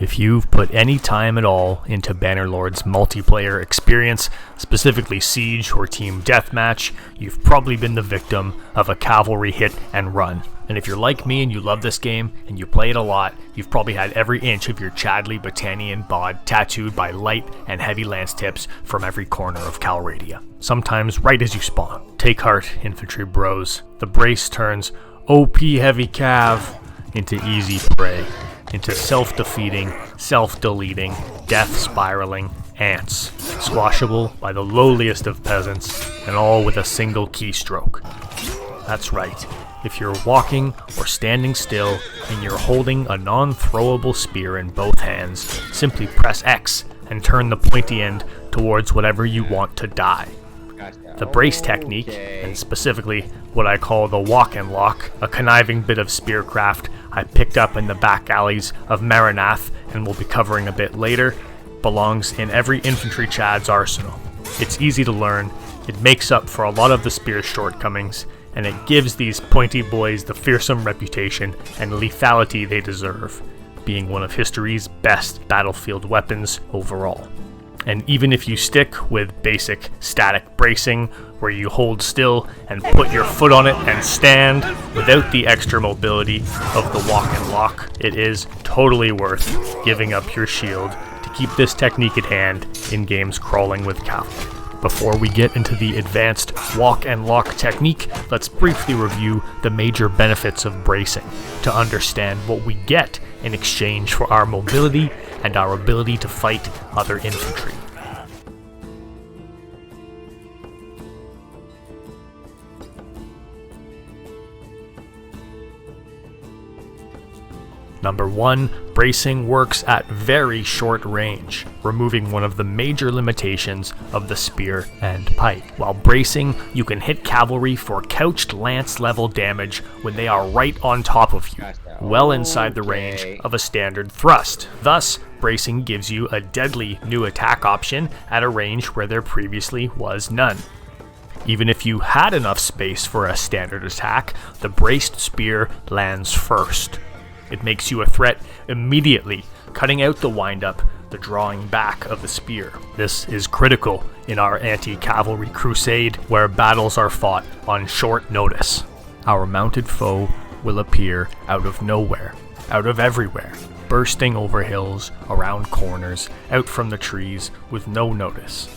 If you've put any time at all into Bannerlord's multiplayer experience, specifically Siege or Team Deathmatch, you've probably been the victim of a cavalry hit and run. And if you're like me and you love this game and you play it a lot, you've probably had every inch of your Chadley Battanian bod tattooed by light and heavy lance tips from every corner of Calradia, sometimes right as you spawn. Take heart, infantry bros. The brace turns OP heavy cav into easy prey, into self-defeating, self-deleting, death-spiraling ants, squashable by the lowliest of peasants, and all with a single keystroke. That's right, if you're walking or standing still and you're holding a non-throwable spear in both hands, simply press X and turn the pointy end towards whatever you want to die. The brace technique, and specifically what I call the walk and lock, a conniving bit of spearcraft I picked up in the back alleys of Maranath and will be covering a bit later, belongs in every infantry Chad's arsenal. It's easy to learn, it makes up for a lot of the spear's shortcomings, and it gives these pointy boys the fearsome reputation and lethality they deserve, being one of history's best battlefield weapons overall. And even if you stick with basic static bracing, where you hold still and put your foot on it and stand without the extra mobility of the walk and lock, it is totally worth giving up your shield to keep this technique at hand in games crawling with cavalry. Before we get into the advanced walk and lock technique, let's briefly review the major benefits of bracing to understand what we get in exchange for our mobility and our ability to fight other infantry. Number 1, bracing works at very short range, removing one of the major limitations of the spear and pike. While bracing, you can hit cavalry for couched lance level damage when they are right on top of you, well inside the range of a standard thrust. Thus, bracing gives you a deadly new attack option at a range where there previously was none. Even if you had enough space for a standard attack, the braced spear lands first. It makes you a threat immediately, cutting out the wind-up, the drawing back of the spear. This is critical in our anti-cavalry crusade, where battles are fought on short notice. Our mounted foe will appear out of nowhere, out of everywhere, bursting over hills, around corners, out from the trees with no notice.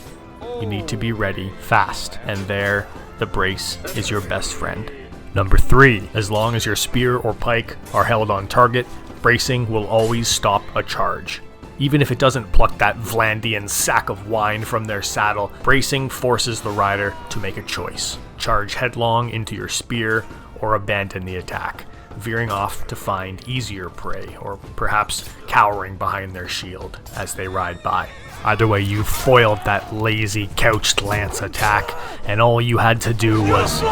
You need to be ready, fast, and there, the brace is your best friend. Number 3, as long as your spear or pike are held on target, bracing will always stop a charge. Even if it doesn't pluck that Vlandian sack of wine from their saddle, bracing forces the rider to make a choice. Charge headlong into your spear or abandon the attack, veering off to find easier prey, or perhaps cowering behind their shield as they ride by. Either way, you foiled that lazy couched lance attack, and all you had to do was...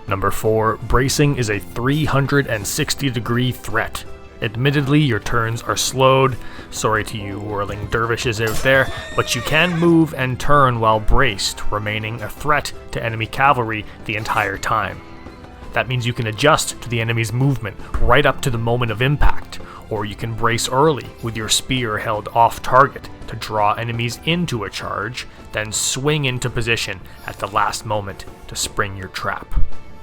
Number 4, bracing is a 360-degree threat. Admittedly, your turns are slowed, sorry to you whirling dervishes out there, but you can move and turn while braced, remaining a threat to enemy cavalry the entire time. That means you can adjust to the enemy's movement right up to the moment of impact, or you can brace early with your spear held off target to draw enemies into a charge, then swing into position at the last moment to spring your trap.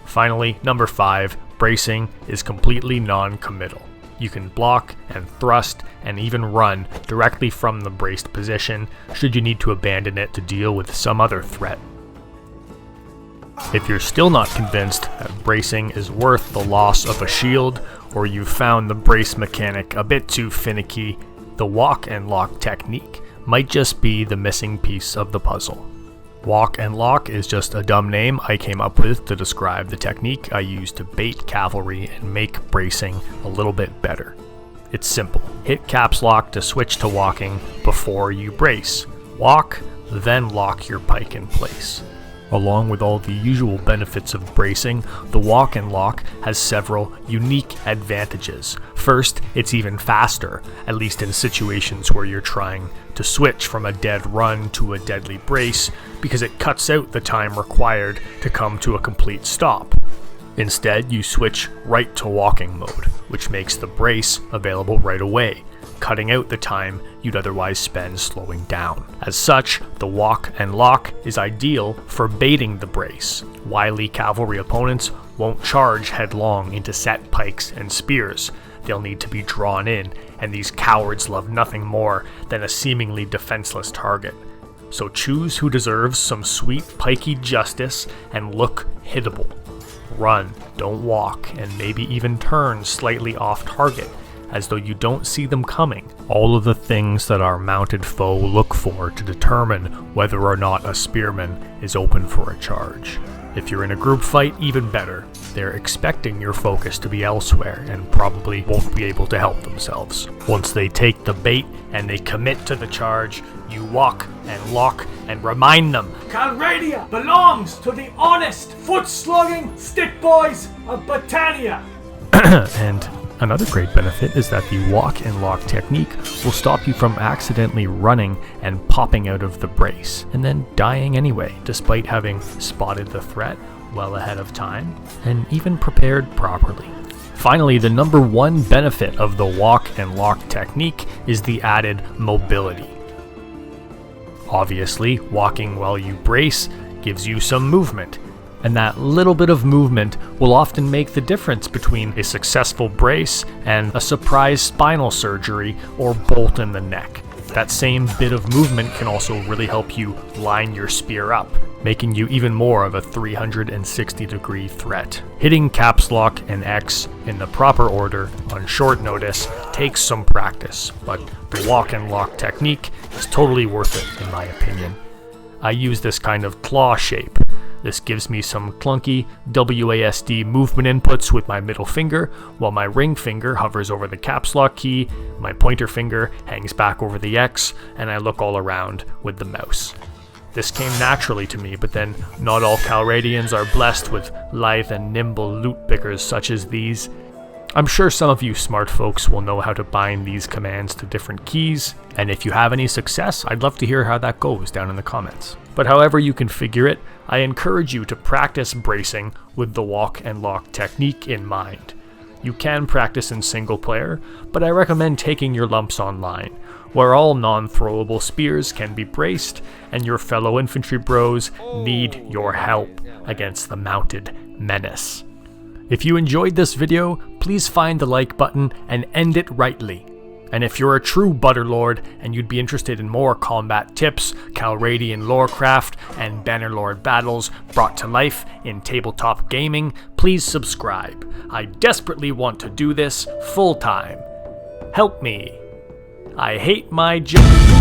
Finally, number 5, bracing is completely non-committal. You can block and thrust and even run directly from the braced position should you need to abandon it to deal with some other threat. If you're still not convinced that bracing is worth the loss of a shield, or you've found the brace mechanic a bit too finicky, the walk and lock technique might just be the missing piece of the puzzle. Walk and lock is just a dumb name I came up with to describe the technique I use to bait cavalry and make bracing a little bit better. It's simple. Hit caps lock to switch to walking before you brace. Walk, then lock your pike in place. Along with all the usual benefits of bracing, the walk and lock has several unique advantages. First, it's even faster, at least in situations where you're trying to switch from a dead run to a deadly brace, because it cuts out the time required to come to a complete stop. Instead, you switch right to walking mode, which makes the brace available right away, cutting out the time you'd otherwise spend slowing down. As such, the walk and lock is ideal for baiting the brace. Wily cavalry opponents won't charge headlong into set pikes and spears. They'll need to be drawn in, and these cowards love nothing more than a seemingly defenseless target. So choose who deserves some sweet pikey justice and look hittable. Run, don't walk, and maybe even turn slightly off target, as though you don't see them coming. All of the things that our mounted foe look for to determine whether or not a spearman is open for a charge. If you're in a group fight, even better. They're expecting your focus to be elsewhere and probably won't be able to help themselves. Once they take the bait and they commit to the charge, you walk and lock and remind them Calradia belongs to the honest, foot-slugging stick boys of Britannia. And another great benefit is that the walk and lock technique will stop you from accidentally running and popping out of the brace, and then dying anyway, despite having spotted the threat well ahead of time and even prepared properly. Finally, the number one benefit of the walk and lock technique is the added mobility. Obviously, walking while you brace gives you some movement, and that little bit of movement will often make the difference between a successful brace and a surprise spinal surgery or bolt in the neck. That same bit of movement can also really help you line your spear up, making you even more of a 360-degree threat. Hitting caps lock and X in the proper order on short notice takes some practice, but the walk and lock technique is totally worth it in my opinion. I use this kind of claw shape. This gives me some clunky WASD movement inputs with my middle finger, while my ring finger hovers over the caps lock key, my pointer finger hangs back over the X, and I look all around with the mouse. This came naturally to me, but then not all Calradians are blessed with lithe and nimble loot pickers such as these. I'm sure some of you smart folks will know how to bind these commands to different keys, and if you have any success, I'd love to hear how that goes down in the comments. But however you configure it, I encourage you to practice bracing with the walk and lock technique in mind. You can practice in single player, but I recommend taking your lumps online, where all non-throwable spears can be braced, and your fellow infantry bros need your help against the mounted menace. If you enjoyed this video, please find the like button and end it rightly. And if you're a true Bannerlord and you'd be interested in more combat tips, Calradian lorecraft, and Bannerlord battles brought to life in tabletop gaming, please subscribe. I desperately want to do this full time. Help me. I hate my job.